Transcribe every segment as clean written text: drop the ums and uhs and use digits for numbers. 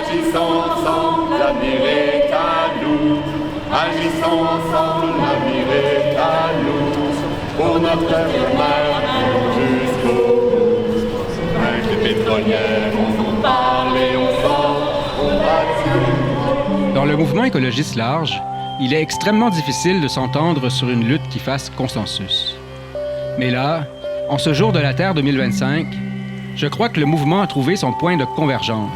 Agissons ensemble, l'avenir est à nous. Agissons ensemble, l'avenir est à nous. Pour notre mère jusqu'au bout. Avec les pétrolières, on parle et on sort, on va. Dans le mouvement écologiste large, il est extrêmement difficile de s'entendre sur une lutte qui fasse consensus. Mais là, en ce jour de la Terre 2025, je crois que le mouvement a trouvé son point de convergence,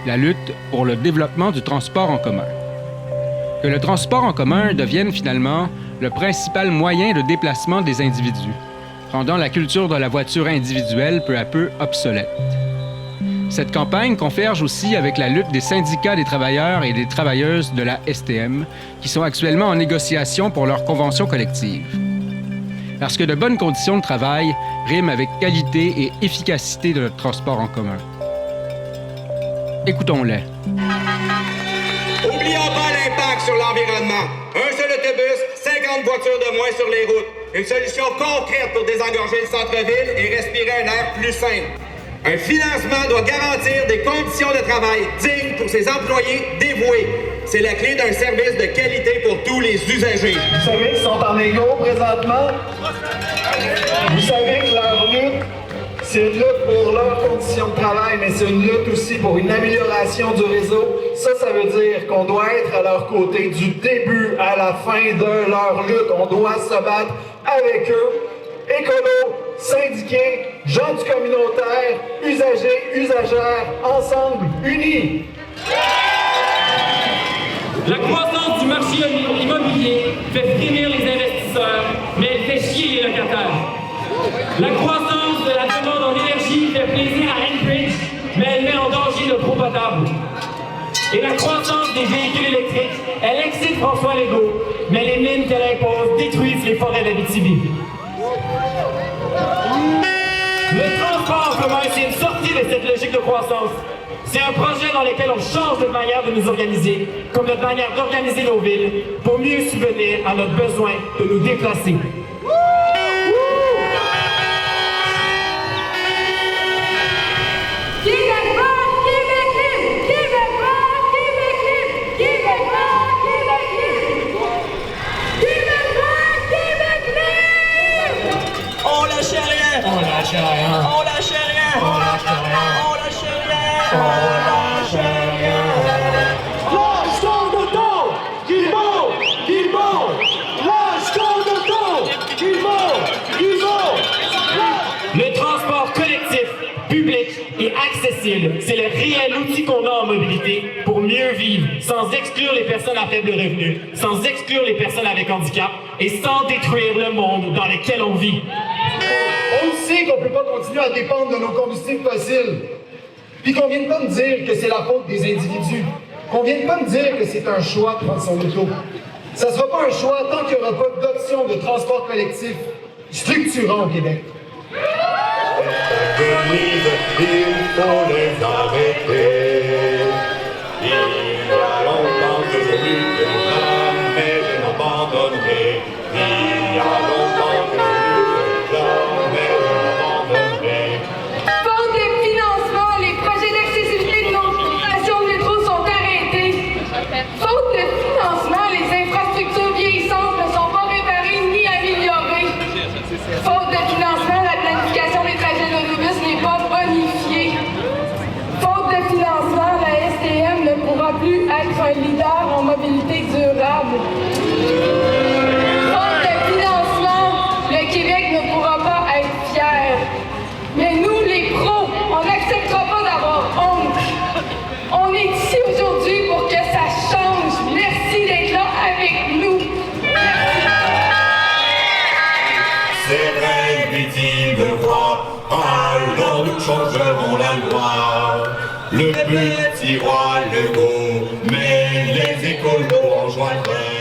la lutte pour le développement du transport en commun. Que le transport en commun devienne finalement le principal moyen de déplacement des individus, rendant la culture de la voiture individuelle peu à peu obsolète. Cette campagne converge aussi avec la lutte des syndicats des travailleurs et des travailleuses de la STM, qui sont actuellement en négociation pour leur convention collective. Parce que de bonnes conditions de travail riment avec qualité et efficacité de notre transport en commun. Écoutons-les. Oublions pas l'impact sur l'environnement. Un seul autobus, 50 voitures de moins sur les routes. Une solution concrète pour désengorger le centre-ville et respirer un air plus sain. Un financement doit garantir des conditions de travail dignes pour ses employés dévoués. C'est la clé d'un service de qualité pour tous les usagers. Vous savez qu'ils sont en égo présentement? Vous savez que leur lutte, c'est une lutte pour leurs conditions de travail, mais c'est une lutte aussi pour une amélioration du réseau. Ça veut dire qu'on doit être à leur côté du début à la fin de leur lutte. On doit se battre avec eux. Écolos, syndiqués, gens du communautaire, usagers, usagères, ensemble, unis. La croissance du marché immobilier fait frémir les investisseurs, mais elle fait chier les locataires. La croissance de la demande en énergie fait plaisir à Enbridge, mais elle met en danger notre eau potable. Et la croissance des véhicules électriques, elle excite François Legault, mais les mines qu'elle impose détruisent les forêts d'Abitibi. Le transport en commun, c'est une sortie de cette logique de croissance. C'est un projet dans lequel on change de manière de nous organiser, comme notre manière d'organiser nos villes, pour mieux subvenir à notre besoin de nous déplacer. On lâche rien! On lâche rien! On lâche rien! On lâche rien! On lâche rien! On lâche rien! Lâche ton auto! Qu'il monte! Qu'il monte! Lâche ton auto! Qu'il monte! Qu'il monte! Le transport collectif, public et accessible, c'est le réel outil qu'on a en mobilité pour mieux vivre, sans exclure les personnes à faible revenu, sans exclure les personnes avec handicap et sans détruire le monde dans lequel on vit. On sait qu'on ne peut pas continuer à dépendre de nos combustibles fossiles. Puis qu'on ne vienne pas me dire que c'est la faute des individus. Qu'on ne vienne pas me dire que c'est un choix de prendre son auto. Ça ne sera pas un choix tant qu'il n'y aura pas d'option de transport collectif structurant au Québec. Il faut les arrêter. Il y a longtemps que je lutte, jamais je n'abandonnerai. Il y a longtemps que je lutte, jamais je n'abandonnerai. Faute de financement, les projets d'accessibilité de nos stations de métro sont arrêtés. Faute de financement, les infrastructures vieillissantes ne sont pas réparées ni améliorées. Faute de financement, la planification des trajets d'autobus n'est pas bonifiée. Faute de financement, la STM ne pourra plus être un leader en mobilité durable. Faute de financement, le Québec ne pourra pas être fier. Mais nous, les pros, on n'acceptera pas d'avoir honte. On est ici aujourd'hui pour que ça change. Merci d'être là avec nous. C'est très utile de croire, alors nous changerons la loi. Le petit roi Legault, mais les écolos en joindraient.